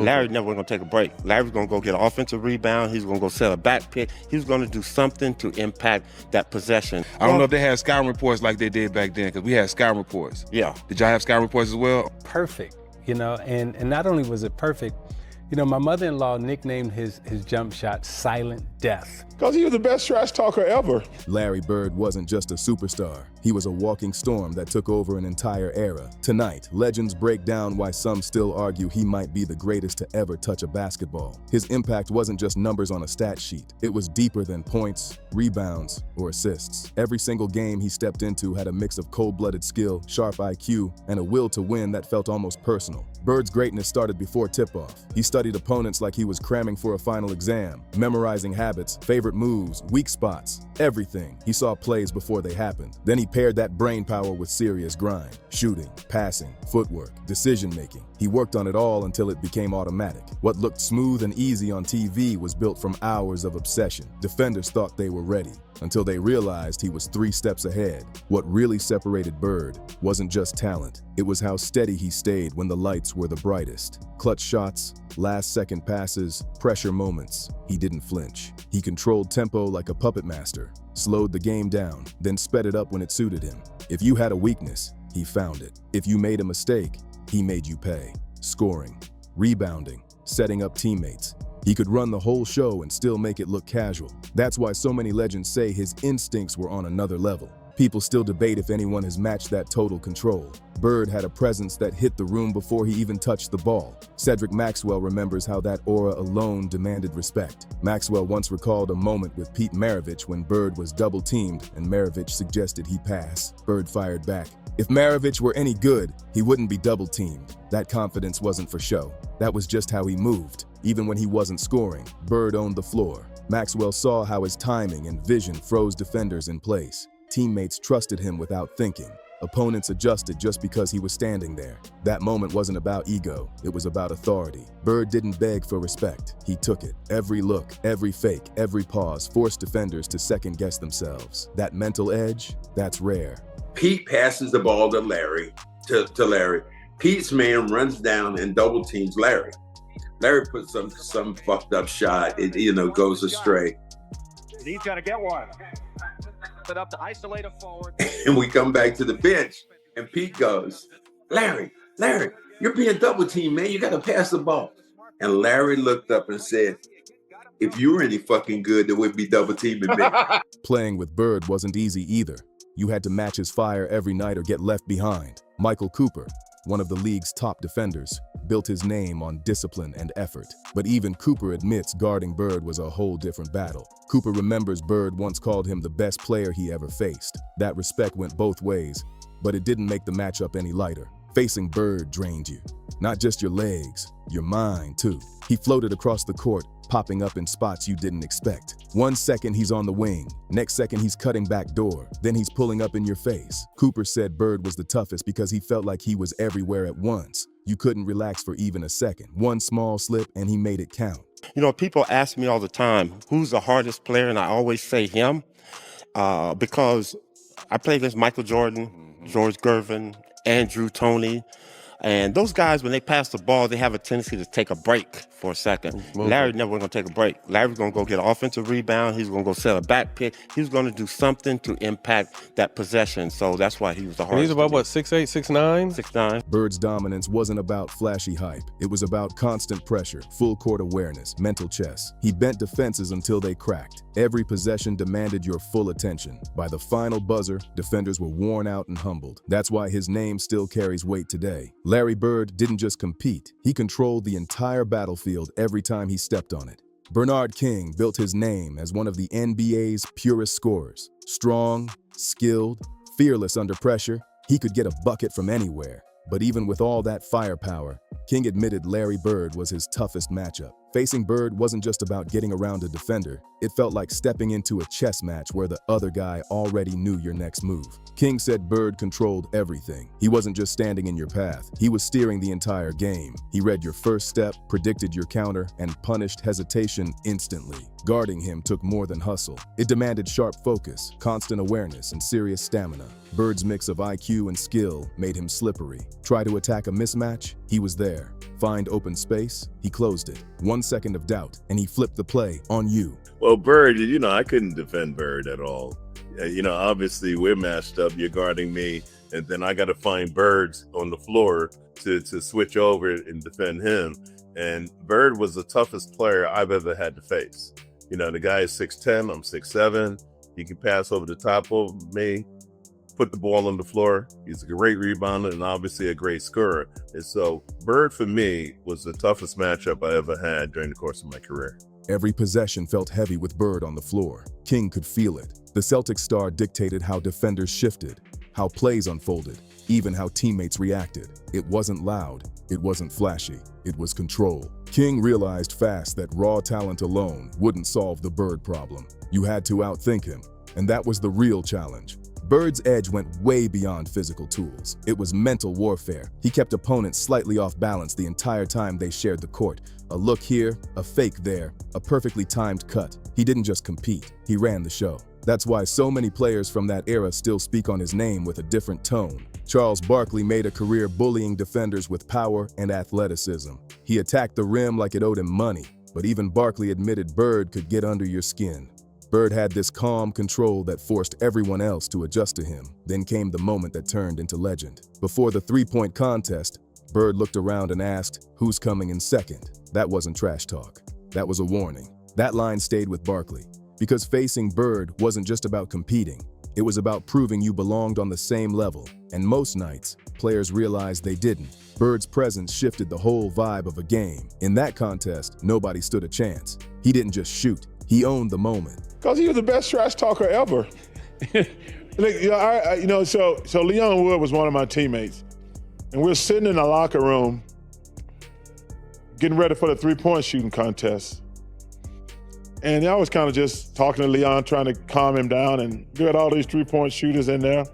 Larry never was going to take a break. Larry was going to go get an offensive rebound. He's going to go set a back pick. He was going to do something to impact that possession. I don't know if they had scouting reports like they did back then, because we had scouting reports. Yeah. Did y'all have scouting reports as well? Perfect, and not only was it perfect, my mother-in-law nicknamed his jump shot Silent Death. Because he was the best trash talker ever. Larry Bird wasn't just a superstar. He was a walking storm that took over an entire era. Tonight, legends break down why some still argue he might be the greatest to ever touch a basketball. His impact wasn't just numbers on a stat sheet. It was deeper than points, rebounds, or assists. Every single game he stepped into had a mix of cold-blooded skill, sharp IQ, and a will to win that felt almost personal. Bird's greatness started before tip-off. He studied opponents like he was cramming for a final exam, memorizing habits, favorite moves, weak spots, everything. He saw plays before they happened. Then he paired that brain power with serious grind. Shooting, passing, footwork, decision-making. He worked on it all until it became automatic. What looked smooth and easy on TV was built from hours of obsession. Defenders thought they were ready, until they realized he was 3 steps ahead. What really separated Bird wasn't just talent. It was how steady he stayed when the lights were the brightest. Clutch shots, last-second passes, pressure moments. He didn't flinch. He controlled tempo like a puppet master, slowed the game down, then sped it up when it suited him. If you had a weakness, he found it. If you made a mistake, he made you pay. Scoring, rebounding, setting up teammates. He could run the whole show and still make it look casual. That's why so many legends say his instincts were on another level. People still debate if anyone has matched that total control. Bird had a presence that hit the room before he even touched the ball. Cedric Maxwell remembers how that aura alone demanded respect. Maxwell once recalled a moment with Pete Maravich when Bird was double-teamed and Maravich suggested he pass. Bird fired back. If Maravich were any good, he wouldn't be double-teamed. That confidence wasn't for show. That was just how he moved. Even when he wasn't scoring, Bird owned the floor. Maxwell saw how his timing and vision froze defenders in place. Teammates trusted him without thinking. Opponents adjusted just because he was standing there. That moment wasn't about ego, it was about authority. Bird didn't beg for respect, he took it. Every look, every fake, every pause forced defenders to second-guess themselves. That mental edge, that's rare. Pete passes the ball to Larry. Pete's man runs down and double teams Larry. Larry puts some fucked up shot. It goes astray. He's got to get one. Set up to isolate a forward. And we come back to the bench, and Pete goes, Larry, you're being double teamed, man. You got to pass the ball. And Larry looked up and said, if you were any fucking good, there would be double teaming me. Playing with Bird wasn't easy either. You had to match his fire every night or get left behind. Michael Cooper, one of the league's top defenders, built his name on discipline and effort. But even Cooper admits guarding Bird was a whole different battle. Cooper remembers Bird once called him the best player he ever faced. That respect went both ways, but it didn't make the matchup any lighter. Facing Bird drained you. Not just your legs, your mind too. He floated across the court, popping up in spots you didn't expect. 1 second he's on the wing, next second he's cutting back door, then he's pulling up in your face. Cooper said Bird was the toughest because he felt like he was everywhere at once. You couldn't relax for even a second. One small slip and he made it count. People ask me all the time, who's the hardest player? And I always say him because I played against Michael Jordan, George Gervin, Andrew Toney. And those guys, when they pass the ball, they have a tendency to take a break for a second. Larry never was going to take a break. Larry was going to go get an offensive rebound. He was going to go set a back pick. He was going to do something to impact that possession. So that's why he was the hardest. He's about, what, 6'8", 6'9"? 6'9". Bird's dominance wasn't about flashy hype. It was about constant pressure, full court awareness, mental chess. He bent defenses until they cracked. Every possession demanded your full attention. By the final buzzer, defenders were worn out and humbled. That's why his name still carries weight today. Larry Bird didn't just compete, he controlled the entire battlefield every time he stepped on it. Bernard King built his name as one of the NBA's purest scorers. Strong, skilled, fearless under pressure, he could get a bucket from anywhere. But even with all that firepower, King admitted Larry Bird was his toughest matchup. Facing Bird wasn't just about getting around a defender. It felt like stepping into a chess match where the other guy already knew your next move. King said Bird controlled everything. He wasn't just standing in your path. He was steering the entire game. He read your first step, predicted your counter, and punished hesitation instantly. Guarding him took more than hustle. It demanded sharp focus, constant awareness, and serious stamina. Bird's mix of IQ and skill made him slippery. Try to attack a mismatch, he was there. Find open space, he closed it. 1 second of doubt, and he flipped the play on you. Well, Bird, I couldn't defend Bird at all. Obviously we're matched up, you're guarding me, and then I got to find Birds on the floor to switch over and defend him. And Bird was the toughest player I've ever had to face. The guy is 6'10", I'm 6'7". He can pass over the top of me, put the ball on the floor. He's a great rebounder and obviously a great scorer. And so Bird, for me, was the toughest matchup I ever had during the course of my career. Every possession felt heavy with Bird on the floor. King could feel it. The Celtics star dictated how defenders shifted, how plays unfolded, even how teammates reacted. It wasn't loud, it wasn't flashy, it was control. King realized fast that raw talent alone wouldn't solve the Bird problem. You had to outthink him, and that was the real challenge. Bird's edge went way beyond physical tools. It was mental warfare. He kept opponents slightly off balance the entire time they shared the court. A look here, a fake there, a perfectly timed cut. He didn't just compete, he ran the show. That's why so many players from that era still speak on his name with a different tone. Charles Barkley made a career bullying defenders with power and athleticism. He attacked the rim like it owed him money, but even Barkley admitted Bird could get under your skin. Bird had this calm control that forced everyone else to adjust to him. Then came the moment that turned into legend. Before the three-point contest, Bird looked around and asked, "Who's coming in second?" That wasn't trash talk. That was a warning. That line stayed with Barkley. Because facing Bird wasn't just about competing. It was about proving you belonged on the same level. And most nights, players realized they didn't. Bird's presence shifted the whole vibe of a game. In that contest, nobody stood a chance. He didn't just shoot. He owned the moment. Because he was the best trash talker ever. So Leon Wood was one of my teammates. And we're sitting in the locker room getting ready for the three-point shooting contest. And I was kind of just talking to Leon, trying to calm him down, and we had all these three-point shooters in there.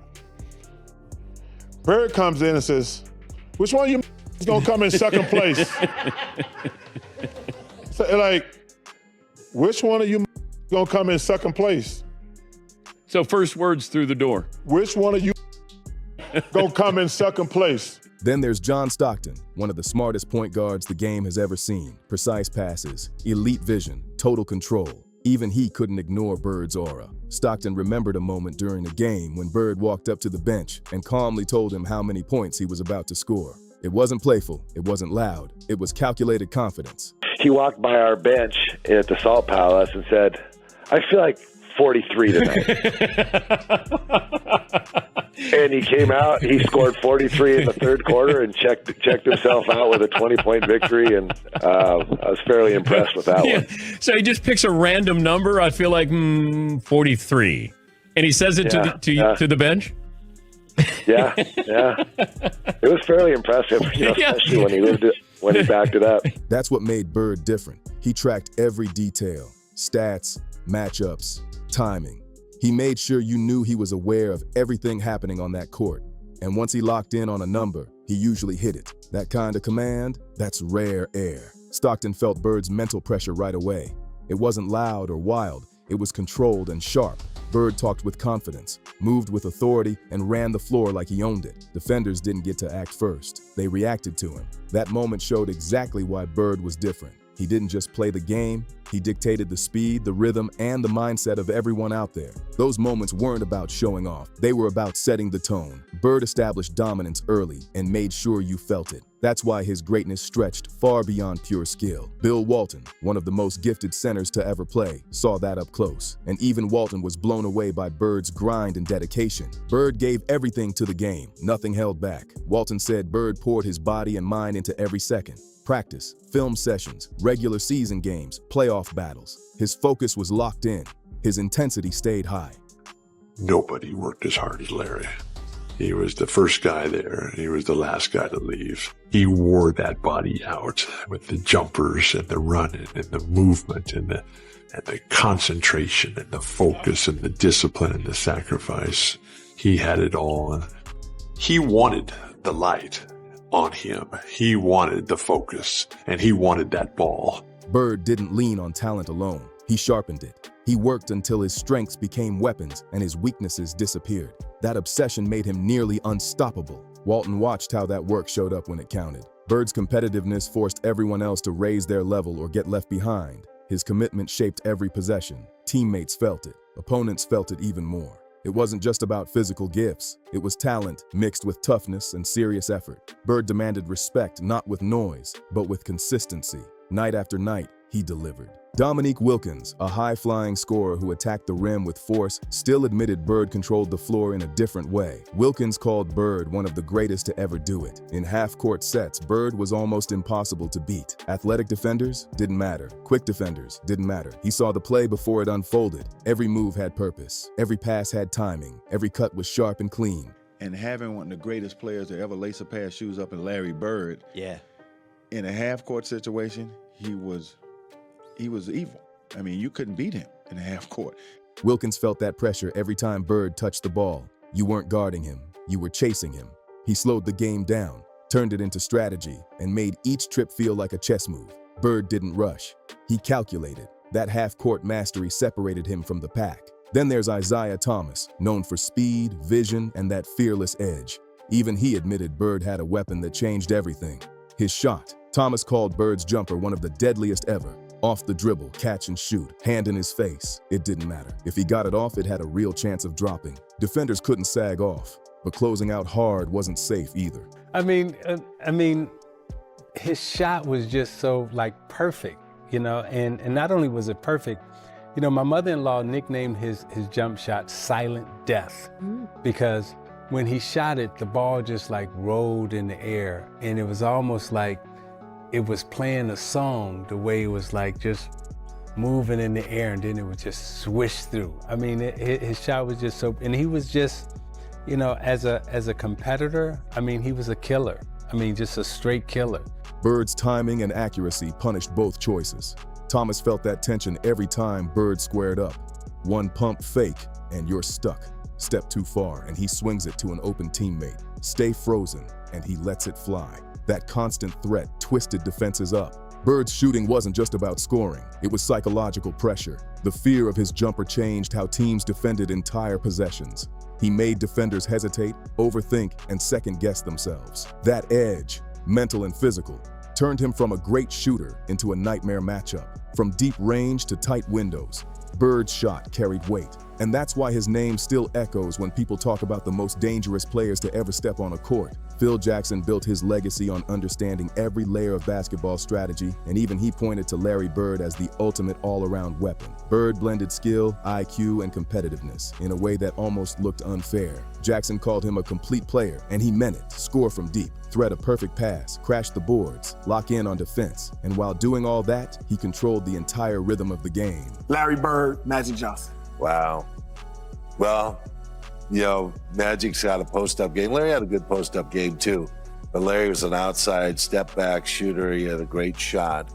Bird comes in and says, "Which one of you is gonna come in second place?" So, which one of you gonna come in second place? So first words through the door. Which one of you gonna come in second place? Then there's John Stockton, one of the smartest point guards the game has ever seen. Precise passes, elite vision, total control. Even he couldn't ignore Bird's aura. Stockton remembered a moment during a game when Bird walked up to the bench and calmly told him how many points he was about to score. It wasn't playful, it wasn't loud, it was calculated confidence. He walked by our bench at the Salt Palace and said, "I feel like 43 tonight." And he came out, he scored 43 in the third quarter and checked himself out with a 20-point victory, and I was fairly impressed with that one. So he just picks a random number, I feel like 43. And he says it to the bench? Yeah. It was fairly impressive, especially when he backed it up. That's what made Bird different. He tracked every detail, stats, matchups, timing. He made sure you knew he was aware of everything happening on that court. And once he locked in on a number, he usually hit it. That kind of command, that's rare air. Stockton felt Bird's mental pressure right away. It wasn't loud or wild, it was controlled and sharp. Bird talked with confidence, moved with authority, and ran the floor like he owned it. Defenders didn't get to act first. They reacted to him. That moment showed exactly why Bird was different. He didn't just play the game, he dictated the speed, the rhythm, and the mindset of everyone out there. Those moments weren't about showing off. They were about setting the tone. Bird established dominance early and made sure you felt it. That's why his greatness stretched far beyond pure skill. Bill Walton, one of the most gifted centers to ever play, saw that up close. And even Walton was blown away by Bird's grind and dedication. Bird gave everything to the game, nothing held back. Walton said Bird poured his body and mind into every second. Practice, film sessions, regular season games, playoff battles. His focus was locked in. His intensity stayed high. Nobody worked as hard as Larry. He was the first guy there. He was the last guy to leave. He wore that body out with the jumpers and the running and the movement and the concentration and the focus and the discipline and the sacrifice. He had it all. He wanted the light on him. He wanted the focus, and he wanted that ball. Bird didn't lean on talent alone. He sharpened it. He worked until his strengths became weapons and his weaknesses disappeared. That obsession made him nearly unstoppable. Walton watched how that work showed up when it counted. Bird's competitiveness forced everyone else to raise their level or get left behind. His commitment shaped every possession. Teammates felt it. Opponents felt it even more. It wasn't just about physical gifts. It was talent mixed with toughness and serious effort. Bird demanded respect not with noise, but with consistency. Night after night, he delivered. Dominique Wilkins, a high-flying scorer who attacked the rim with force, still admitted Bird controlled the floor in a different way. Wilkins called Bird one of the greatest to ever do it. In half-court sets, Bird was almost impossible to beat. Athletic defenders didn't matter. Quick defenders didn't matter. He saw the play before it unfolded. Every move had purpose. Every pass had timing. Every cut was sharp and clean. And having one of the greatest players to ever lace a pair of shoes up in Larry Bird, in a half-court situation, he was evil. I mean, you couldn't beat him in a half court. Wilkins felt that pressure every time Bird touched the ball. You weren't guarding him, you were chasing him. He slowed the game down, turned it into strategy, and made each trip feel like a chess move. Bird didn't rush. He calculated. That half-court mastery separated him from the pack. Then there's Isaiah Thomas, known for speed, vision, and that fearless edge. Even he admitted Bird had a weapon that changed everything. His shot. Thomas called Bird's jumper one of the deadliest ever. Off the dribble, catch and shoot, hand in his face. It didn't matter. If he got it off, it had a real chance of dropping. Defenders couldn't sag off, but closing out hard wasn't safe either. I mean, his shot was just so perfect, and not only was it perfect, my mother-in-law nicknamed his jump shot Silent Death because when he shot it, the ball just rolled in the air, and it was almost like it was playing a song, the way it was just moving in the air, and then it would just swish through. I mean, his shot was just so, and he was just, as a competitor, I mean, he was a killer. I mean, just a straight killer. Bird's timing and accuracy punished both choices. Thomas felt that tension every time Bird squared up. One pump fake, and you're stuck. Step too far, and he swings it to an open teammate. Stay frozen, and he lets it fly. That constant threat twisted defenses up. Bird's shooting wasn't just about scoring. It was psychological pressure. The fear of his jumper changed how teams defended entire possessions. He made defenders hesitate, overthink, and second-guess themselves. That edge, mental and physical, turned him from a great shooter into a nightmare matchup. From deep range to tight windows, Bird's shot carried weight. And that's why his name still echoes when people talk about the most dangerous players to ever step on a court. Phil Jackson built his legacy on understanding every layer of basketball strategy, and even he pointed to Larry Bird as the ultimate all-around weapon. Bird blended skill, IQ, and competitiveness in a way that almost looked unfair. Jackson called him a complete player, and he meant it. Score from deep, thread a perfect pass, crash the boards, lock in on defense. And while doing all that, he controlled the entire rhythm of the game. Larry Bird, Magic Johnson. Wow. Well, Magic's got a post-up game. Larry had a good post-up game too, but Larry was an outside step-back shooter. He had a great shot,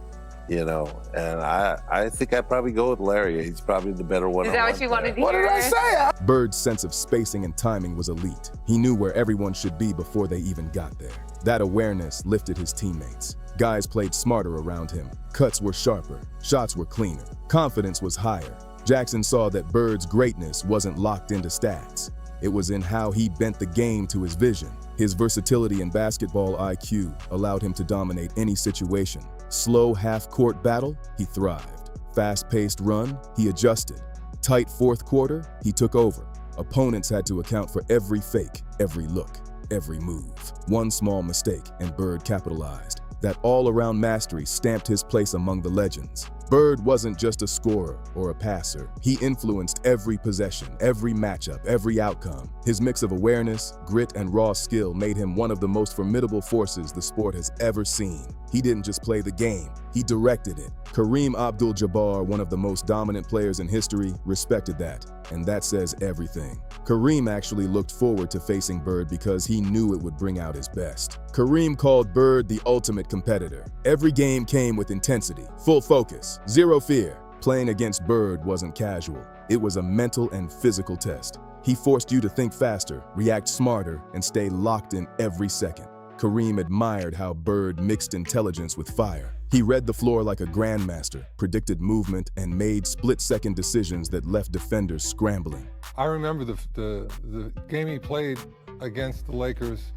and I think I'd probably go with Larry. He's probably the better one. Is that what you wanted to hear? What did I say? Bird's sense of spacing and timing was elite. He knew where everyone should be before they even got there. That awareness lifted his teammates. Guys played smarter around him. Cuts were sharper. Shots were cleaner. Confidence was higher. Jackson saw that Bird's greatness wasn't locked into stats. It was in how he bent the game to his vision. His versatility and basketball IQ allowed him to dominate any situation. Slow half-court battle, he thrived. Fast-paced run, he adjusted. Tight fourth quarter, he took over. Opponents had to account for every fake, every look, every move. One small mistake, and Bird capitalized. That all-around mastery stamped his place among the legends. Bird wasn't just a scorer or a passer. He influenced every possession, every matchup, every outcome. His mix of awareness, grit, and raw skill made him one of the most formidable forces the sport has ever seen. He didn't just play the game, he directed it. Kareem Abdul-Jabbar, one of the most dominant players in history, respected that, and that says everything. Kareem actually looked forward to facing Bird because he knew it would bring out his best. Kareem called Bird the ultimate competitor. Every game came with intensity, full focus, zero fear. Playing against Bird wasn't casual. It was a mental and physical test. He forced you to think faster, react smarter, and stay locked in every second. Kareem admired how Bird mixed intelligence with fire. He read the floor like a grandmaster, predicted movement, and made split-second decisions that left defenders scrambling. I remember the game he played against the Lakers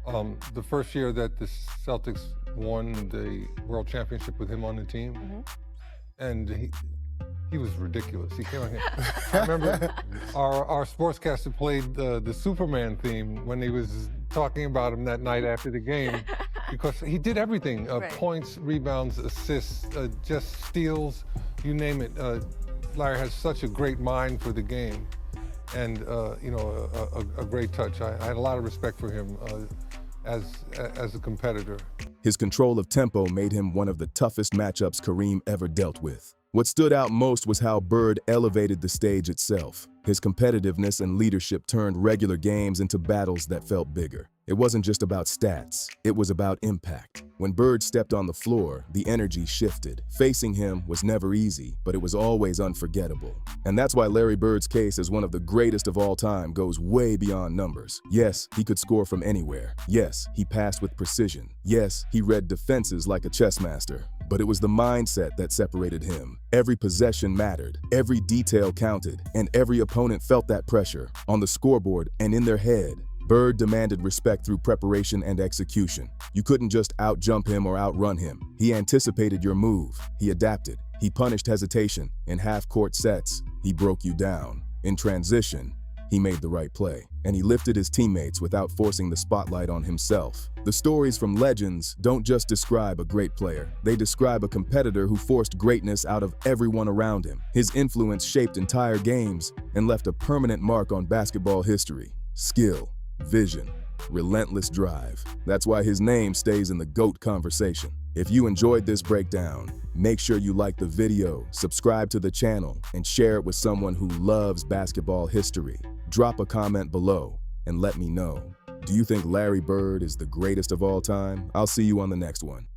the first year that the Celtics won the World Championship with him on the team. And he was ridiculous. He came out here. I remember our sportscaster played the Superman theme when he was talking about him that night after the game, because he did everything, points, rebounds, assists, just steals, you name it. Larry has such a great mind for the game and a great touch. I had a lot of respect for him as a competitor. His control of tempo made him one of the toughest matchups Kareem ever dealt with. What stood out most was how Bird elevated the stage itself. His competitiveness and leadership turned regular games into battles that felt bigger. It wasn't just about stats, it was about impact. When Bird stepped on the floor, the energy shifted. Facing him was never easy, but it was always unforgettable. And that's why Larry Bird's case as one of the greatest of all time goes way beyond numbers. Yes, he could score from anywhere. Yes, he passed with precision. Yes, he read defenses like a chess master. But it was the mindset that separated him. Every possession mattered, every detail counted, and every opponent felt that pressure, on the scoreboard and in their head. Bird demanded respect through preparation and execution. You couldn't just out-jump him or outrun him. He anticipated your move. He adapted. He punished hesitation. In half-court sets, he broke you down. In transition, he made the right play. And he lifted his teammates without forcing the spotlight on himself. The stories from legends don't just describe a great player. They describe a competitor who forced greatness out of everyone around him. His influence shaped entire games and left a permanent mark on basketball history. Skill, vision, relentless drive. That's why his name stays in the GOAT conversation. If you enjoyed this breakdown, make sure you like the video, subscribe to the channel, and share it with someone who loves basketball history. Drop a comment below and let me know. Do you think Larry Bird is the greatest of all time? I'll see you on the next one.